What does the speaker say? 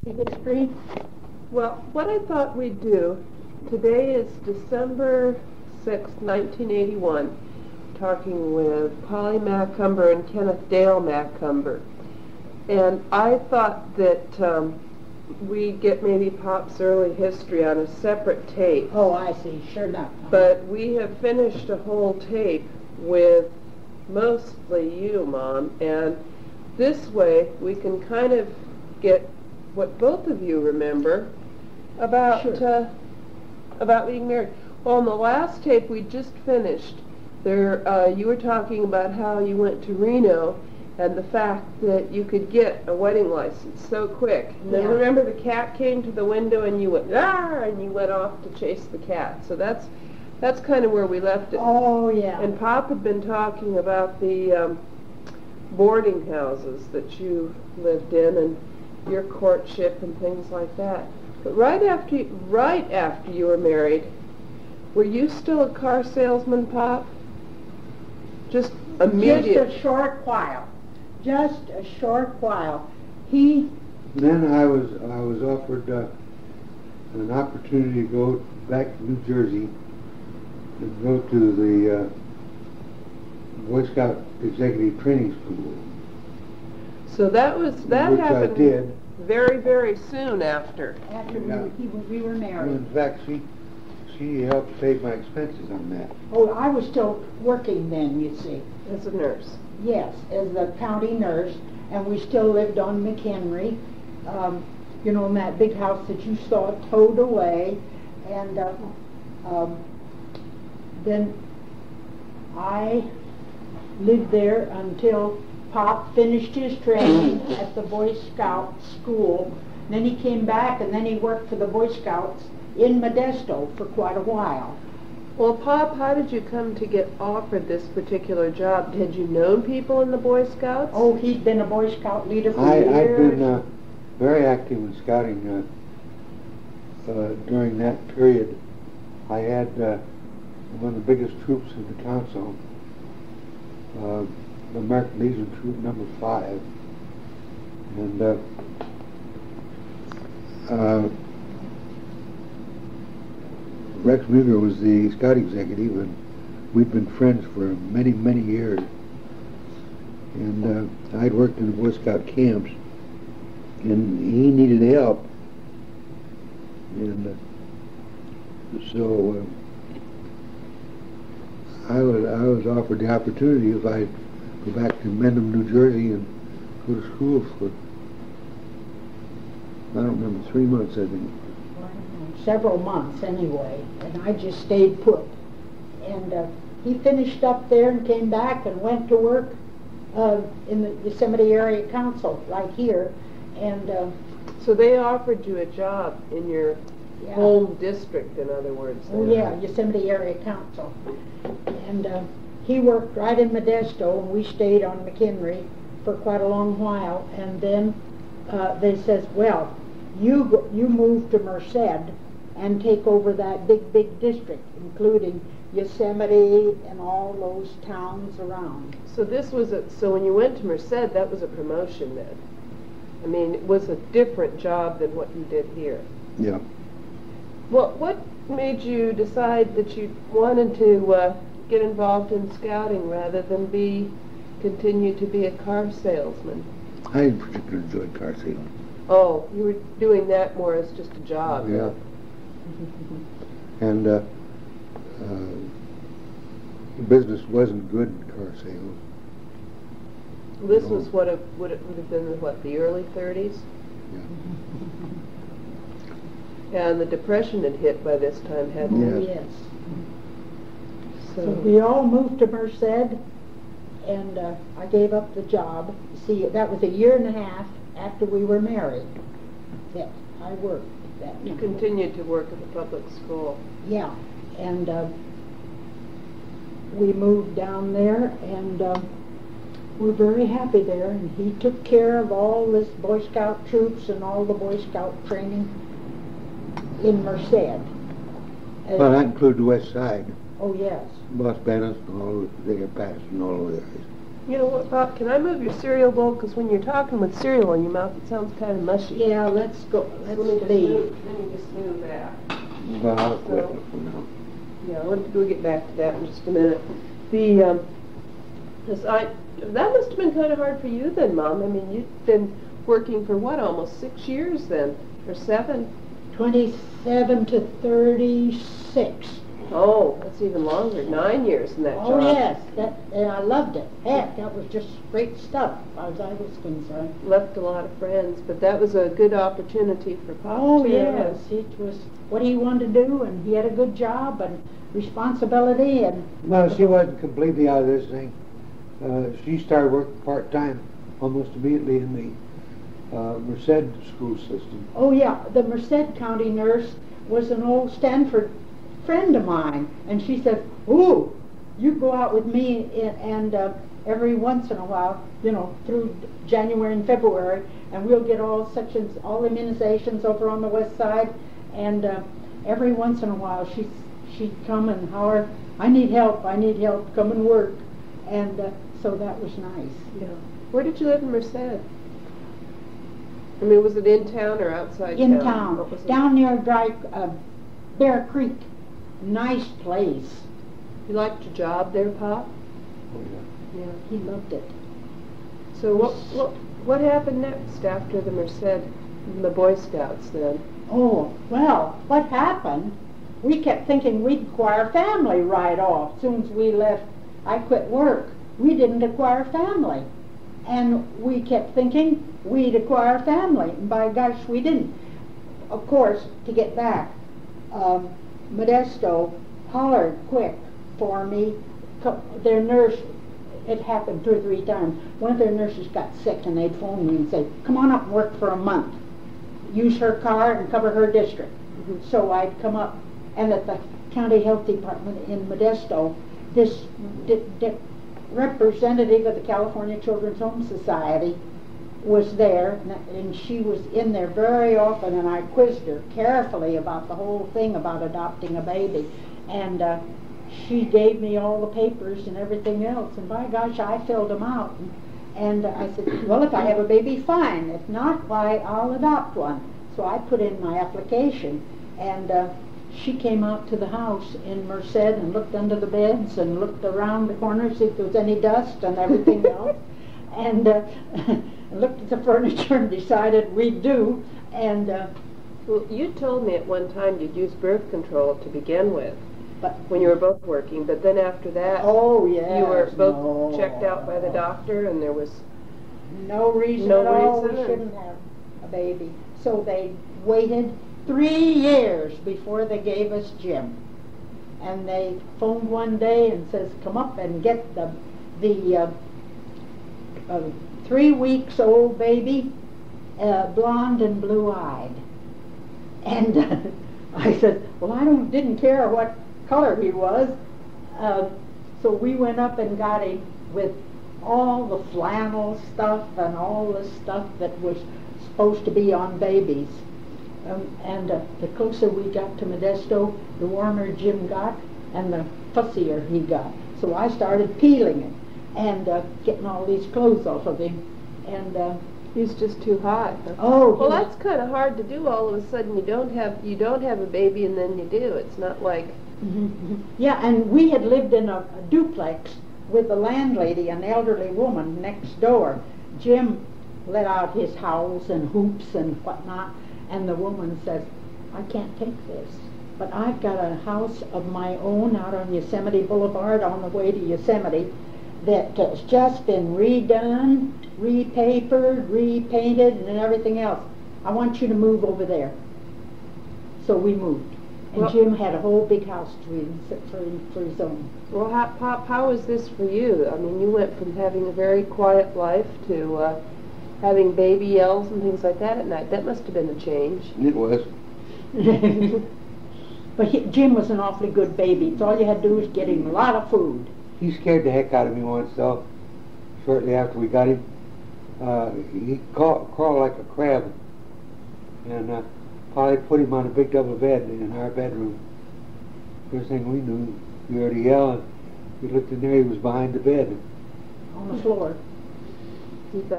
history? Well, what I thought we'd do, today is December 6th, 1981, talking with Polly Macomber and Kenneth Dale Macomber. And I thought that we'd get maybe Pop's early history on a separate tape. Oh, I see. Sure enough. But we have finished a whole tape with mostly you, Mom, and this way we can kind of get what both of you remember about Sure. About being married. Well, in the last tape we just finished, there you were talking about how you went to Reno and the fact that you could get a wedding license so quick. And then Yeah. remember the cat came to the window and you went, ah, and you went off to chase the cat. So that's kind of where we left it. Oh, yeah. And Pop had been talking about the boarding houses that you lived in and your courtship and things like that. But right after you were married, were you still a car salesman, Pop? Just immediate. Just a short while. Just a short while. He... Then I was offered an opportunity to go back to New Jersey and go to the Boy Scout Executive Training School. So that which happened I did. very, very soon after. After Yeah. we were married. In fact, she helped pay my expenses on that. Oh, I was still working then, you see. As a nurse. Yes, as the county nurse, and we still lived on McHenry, you know, in that big house that you saw towed away, and then I lived there until Pop finished his training at the Boy Scout school. Then he came back, and then he worked for the Boy Scouts in Modesto for quite a while. Well, Pop, how did you come to get offered this particular job? Had you known people in the Boy Scouts? Oh, he'd been a Boy Scout leader for I'd years. been very active in scouting during that period. I had one of the biggest troops in the council, the American Legion Troop number 5, and Rex Muger was the scout executive, and we'd been friends for many, many years. And I'd worked in the Boy Scout camps, and he needed help, and so I was offered the opportunity if I'd go back to Mendham, New Jersey, and go to school for, I don't remember, 3 months, I think. Several months anyway, and I just stayed put. And he finished up there and came back and went to work in the Yosemite Area Council right here. And so they offered you a job in your yeah. home district, in other words. Oh yeah, Yosemite Area Council. And he worked right in Modesto, and we stayed on McHenry for quite a long while. And then they says, well, you move to Merced and take over that big district, including Yosemite and all those towns around. So this was so when you went to Merced, that was a promotion then. I mean, it was a different job than what you did here. Yeah. Well, what made you decide that you wanted to get involved in scouting rather than continue to be a car salesman? I didn't particularly enjoy car sailing. Oh, you were doing that more as just a job. Yeah. And business wasn't good in car sales. This was would it have been the early 30s? Yeah. And the Depression had hit by this time, hadn't Yeah. it? Yes. So So we all moved to Merced, and I gave up the job. See, that was a year and a half after we were married that I worked that you time. continued to work at the public school. Yeah, and we moved down there, and we're very happy there. And he took care of all this Boy Scout troops and all the Boy Scout training in Merced. Well, that includes the West Side. Oh yes. Los Banas and all over there, Pass and all over there. You know what, Pop, can I move your cereal bowl? Because when you're talking with cereal in your mouth, it sounds kind of mushy. Yeah, let's go, let's Let me just leave. move, let me just move that. Well, I'll quit for now. Yeah, we'll get back to that in just a minute. That must have been kind of hard for you then, Mom. I mean, you've been working for what, almost 6 years then, or 7? 27 to 36. Oh, that's even longer. 9 years in that job. Oh, yes, and I loved it. Heck, that was just great stuff, as I was concerned. Left a lot of friends, but that was a good opportunity for Pop. Oh, too. yes, it was what he wanted to do, and he had a good job and responsibility, and... No, she wasn't completely out of this thing. She started working part-time almost immediately in the Merced school system. Oh, yeah, the Merced County nurse was an old Stanford friend of mine, and she said, "Ooh, you go out with me and every once in a while, you know, through January and February, and we'll get all sections, all immunizations over on the west side, and every once in a while she'd come and holler, I need help, come and work," and so that was nice. Yeah. Where did you live in Merced? I mean, was it in town or outside In town? town, What was it? down near Bear Creek. Nice place. You liked your job there, Pop? Oh, yeah. Yeah. He loved it. So what happened next after the Merced, the Boy Scouts then? Oh, well, what happened, we kept thinking we'd acquire family right off. As soon as we left, I quit work. We didn't acquire family. And we kept thinking we'd acquire family. And by gosh, we didn't. Of course, to get back, Modesto hollered quick for me. Their nurse, it happened 2 or 3 times. One of their nurses got sick and they'd phone me and say, come on up and work for a month. Use her car and cover her district. Mm-hmm. So I'd come up, and at the county health department in Modesto, this representative of the California Children's Home Society was there, and she was in there very often, and I quizzed her carefully about the whole thing about adopting a baby, and she gave me all the papers and everything else, and by gosh, I filled them out, and I said, well, if I have a baby, fine. If not, why, I'll adopt one. So I put in my application, and she came out to the house in Merced and looked under the beds and looked around the corners, see if there was any dust and everything else, and looked at the furniture and decided we'd do. And well, you told me at one time you'd use birth control to begin with, but when you were both working, but then after that, oh yes, you were both checked out by the doctor, and there was no reason no at all reason, we shouldn't have a baby. So they waited 3 years before they gave us Jim, and they phoned one day and says, come up and get the 3 weeks old baby, blonde and blue-eyed. And I said, well, I didn't care what color he was. So we went up and got him with all the flannel stuff and all the stuff that was supposed to be on babies. And the closer we got to Modesto, the warmer Jim got and the fussier he got. So I started peeling it and getting all these clothes off of him. And he's just too hot. Huh? oh, well, that's kind of hard to do. All of a sudden, you don't have a baby, and then you do. It's not like yeah. And we had lived in a duplex with the landlady, an elderly woman next door. Jim let out his howls and hoops and whatnot, and the woman says, I can't take this, but I've got a house of my own out on Yosemite Boulevard on the way to Yosemite that has just been redone, repapered, repainted, and everything else. I want you to move over there. So we moved. And well, Jim had a whole big house for his own. Well, Pop, how was this for you? I mean, you went from having a very quiet life to having baby yells and things like that at night. That must have been a change. It was. But Jim was an awfully good baby. So all you had to do was get him a lot of food. He scared the heck out of me once, though. Shortly after we got him, he crawled like a crab, and Polly put him on a big double bed in our bedroom. First thing we knew, we heard a yell, and we looked in there. He was behind the bed. on the floor. You bet.